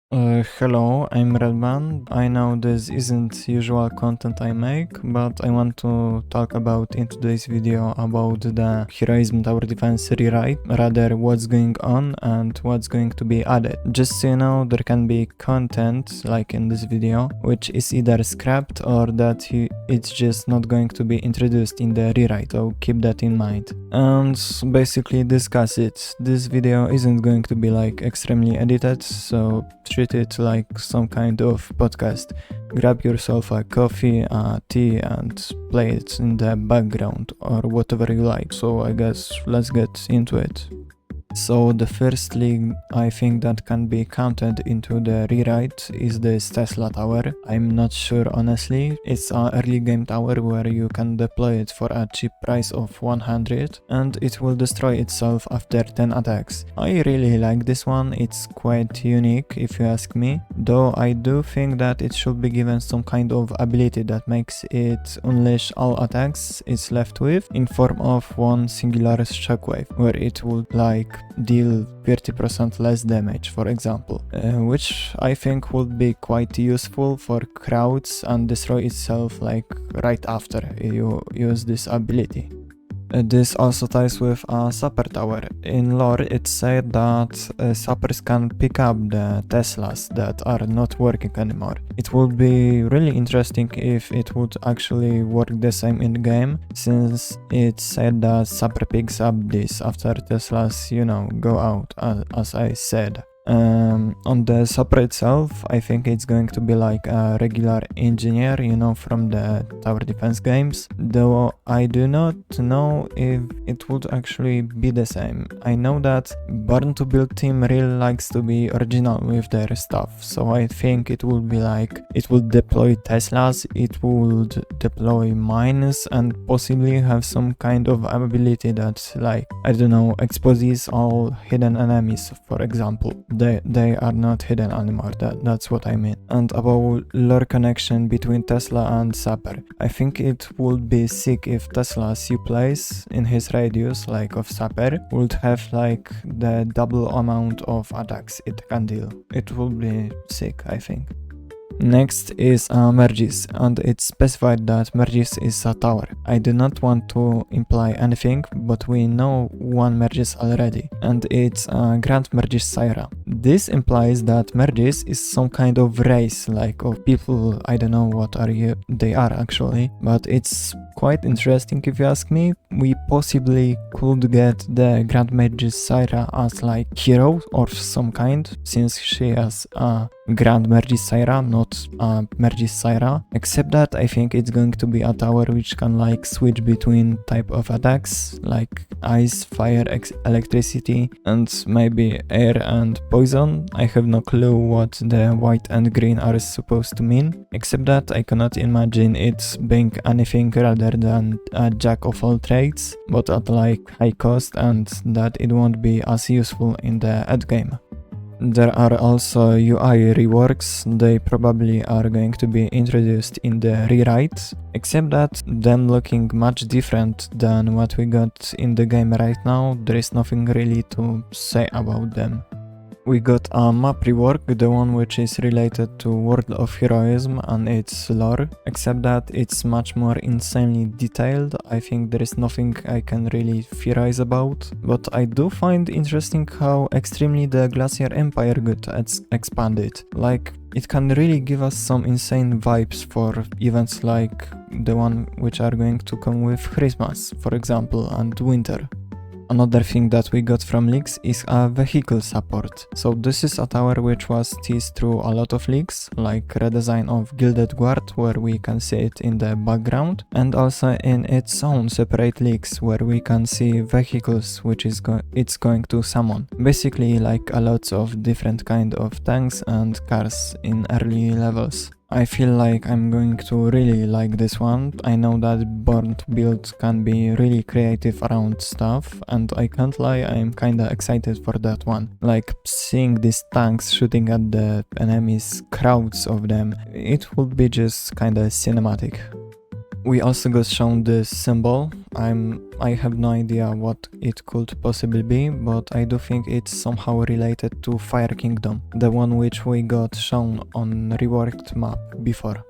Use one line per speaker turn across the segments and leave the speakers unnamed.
Hello, I'm Redman. I know this isn't usual content I make, but I want to talk about in today's video about the Heroism Tower Defense rewrite, rather what's going on and what's going to be added. Just so you know, there can be content, like in this video, which is either scrapped or that it's just not going to be introduced in the rewrite, so keep that in mind. And basically discuss it. This video isn't going to be like extremely edited, so treat it like some kind of podcast. Grab yourself a coffee, a tea, and play it in the background or whatever you like. So I guess let's get into it. So the first league I think that can be counted into the rewrite is this Tesla tower. I'm not sure honestly. It's an early game tower where you can deploy it for a cheap price of 100 and it will destroy itself after 10 attacks. I really like this one, it's quite unique if you ask me, though I do think that it should be given some kind of ability that makes it unleash all attacks it's left with in form of one singular shockwave, where it would like deal 30% less damage, for example, which I think would be quite useful for crowds and destroy itself like right after you use this ability. This also ties with a Sapper tower. In lore, it's said that Sappers can pick up the Teslas that are not working anymore. It would be really interesting if it would actually work the same in game, since it's said that Sapper picks up this after Teslas, go out, as I said. On the Sapper itself, I think it's going to be like a regular engineer, from the tower defense games, though I do not know if it would actually be the same. I know that Born to Build team really likes to be original with their stuff, so I think it would be like, it would deploy Teslas, it would deploy mines, and possibly have some kind of ability that, like, I don't know, exposes all hidden enemies, for example. They are not hidden anymore, that's what I mean. And about lore connection between Tesla and Sapper, I think it would be sick if Tesla's you place in his radius, like of Sapper, would have like the double amount of attacks it can deal. It would be sick, I think. Next is Mergis, and it's specified that Mergis is a tower. I do not want to imply anything, but we know one Mergis already, and it's Grand Mergis Syra. This implies that Mergis is some kind of race, like of people, I don't know what they are actually, but it's quite interesting if you ask me. We possibly could get the Grand Mergis Syra as like hero or some kind, since she has a Grand Mergis Syra, not Mergis Syra, except that I think it's going to be a tower which can like switch between type of attacks, like ice, fire, electricity, and maybe air and poison. I have no clue what the white and green are supposed to mean, except that I cannot imagine it being anything rather than a jack of all trades, but at like high cost, and that it won't be as useful in the end game. There are also UI reworks. They probably are going to be introduced in the rewrite, except that them looking much different than what we got in the game right now. There is nothing really to say about them. We got a map rework, the one which is related to World of Heroism and its lore, except that it's much more insanely detailed. I think there is nothing I can really theorize about, but I do find interesting how extremely the Glacier Empire got expanded. Like, it can really give us some insane vibes for events like the one which are going to come with Christmas, for example, and winter. Another thing that we got from leaks is a vehicle support. So this is a tower which was teased through a lot of leaks, like redesign of Gilded Guard, where we can see it in the background, and also in its own separate leaks where we can see vehicles which it's going to summon. Basically like a lot of different kind of tanks and cars in early levels. I feel like I'm going to really like this one. I know that Born to Build can be really creative around stuff, and I can't lie, I'm kinda excited for that one. Like, seeing these tanks shooting at the enemies, crowds of them, it would be just kinda cinematic. We also got shown this symbol. I have no idea what it could possibly be, but I do think it's somehow related to Fire Kingdom, the one which we got shown on reworked map before.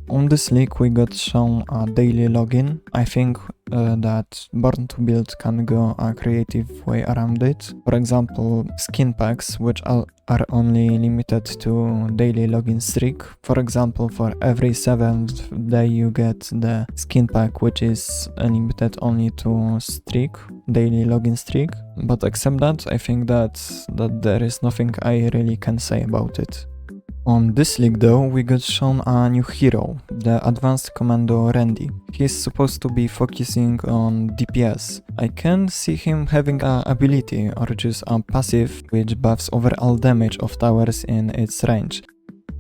On this leak we got shown a daily login. I think that Born to Build can go a creative way around it. For example, skin packs, which are only limited to daily login streak. For example, for every 7th day you get the skin pack, which is limited only to streak, daily login streak. But except that, I think that there is nothing I really can say about it. On this leak though, we got shown a new hero, the Advanced Commando Randy. He's supposed to be focusing on DPS. I can see him having a ability or just a passive which buffs overall damage of towers in its range.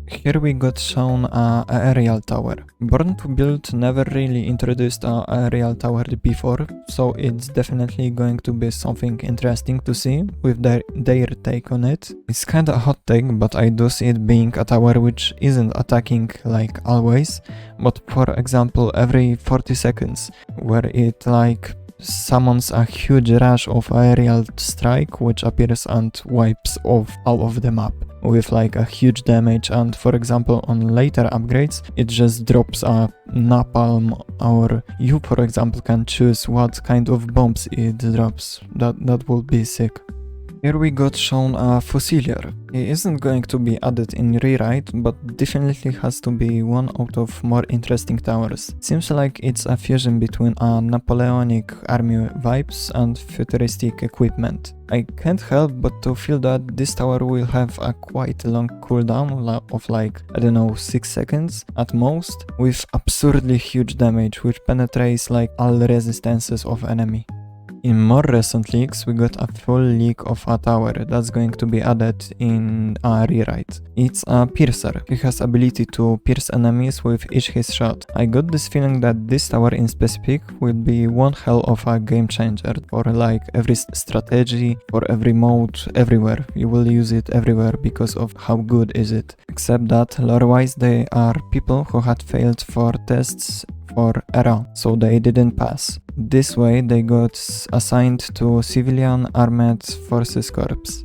Here we got shown a aerial tower. Born to Build never really introduced a aerial tower before, so it's definitely going to be something interesting to see with their take on it. It's kinda a hot take, but I do see it being a tower which isn't attacking like always, but for example every 40 seconds, where it like summons a huge rush of aerial strike which appears and wipes off all of the map with like a huge damage, and for example on later upgrades it just drops a napalm, or you for example can choose what kind of bombs it drops. That would be sick. Here we got shown a Fusilier. He isn't going to be added in rewrite, but definitely has to be one out of more interesting towers. Seems like it's a fusion between a Napoleonic army vibes and futuristic equipment. I can't help but to feel that this tower will have a quite long cooldown of like, I don't know, 6 seconds at most, with absurdly huge damage which penetrates like all resistances of enemy. In more recent leaks, we got a full leak of a tower that's going to be added in a rewrite. It's a piercer. He has ability to pierce enemies with each his shot. I got this feeling that this tower in specific will be one hell of a game changer for like every strategy, for every mode, everywhere. You will use it everywhere because of how good is it. Except that lore-wise they are people who had failed for tests for era, so they didn't pass. This way they got assigned to Civilian Armed Forces Corps.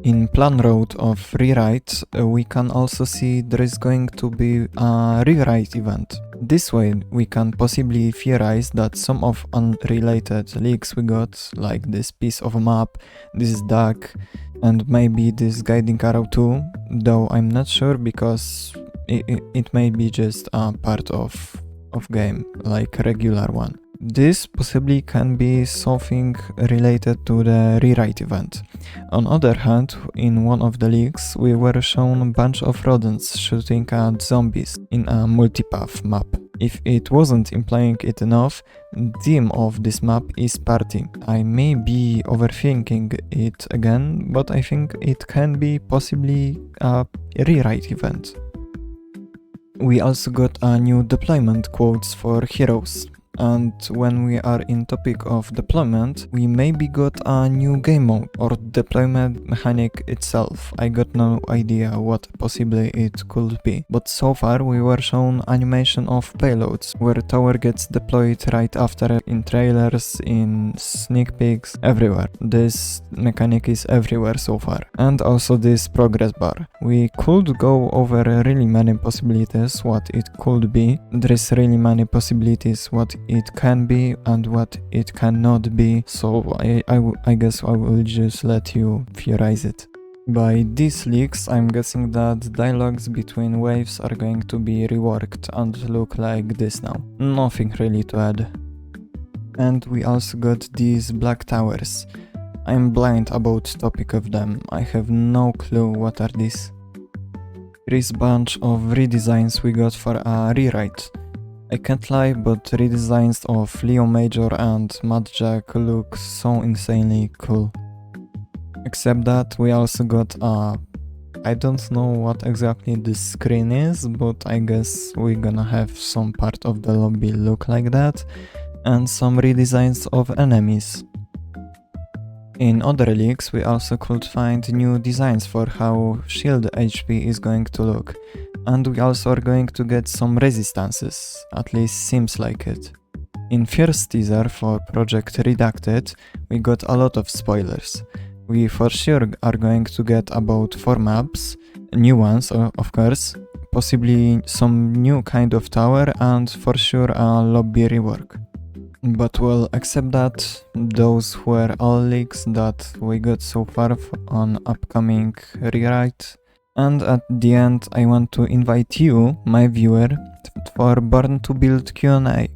In plan road of rewrite, we can also see there is going to be a rewrite event. This way we can possibly theorize that some of unrelated leaks we got, like this piece of a map, this duck, and maybe this guiding arrow too, though I'm not sure because it may be just a part of game, like a regular one. This possibly can be something related to the rewrite event. On other hand, in one of the leaks we were shown a bunch of rodents shooting at zombies in a multipath map. If it wasn't implying it enough, the theme of this map is party. I may be overthinking it again, but I think it can be possibly a rewrite event. We also got a new deployment quotes for heroes. And when we are in topic of deployment, we maybe got a new game mode or deployment mechanic itself. I got no idea what possibly it could be. But so far we were shown animation of payloads, where tower gets deployed right after in trailers, in sneak peeks, everywhere. This mechanic is everywhere so far. And also this progress bar. We could go over really many possibilities what it could be. There is really many possibilities what it can be and what it cannot be, so I guess I will just let you theorize it. By these leaks, I'm guessing that dialogues between waves are going to be reworked and look like this now. Nothing really to add. And we also got these black towers. I'm blind about topic of them, I have no clue what are these. Here is bunch of redesigns we got for a rewrite. I can't lie, but redesigns of Leo Major and Mad Jack look so insanely cool. Except that we also got a... I don't know what exactly this screen is, but I guess we're gonna have some part of the lobby look like that, and some redesigns of enemies. In other leaks, we also could find new designs for how shield HP is going to look, and we also are going to get some resistances, at least seems like it. In first teaser for Project Redacted, we got a lot of spoilers. We for sure are going to get about 4 maps, new ones of course, possibly some new kind of tower and for sure a lobby rework. But well, except that, those were all leaks that we got so far on upcoming rewrite. And at the end, I want to invite you, my viewer, for Born to Build Q&A,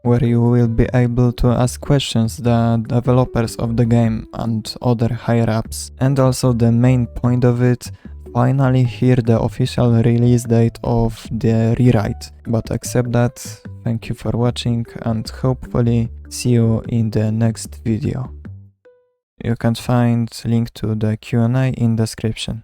where you will be able to ask questions the developers of the game and other higher-ups. And also the main point of it, finally hear the official release date of the rewrite. But except that, thank you for watching and hopefully see you in the next video. You can find link to the Q&A in description.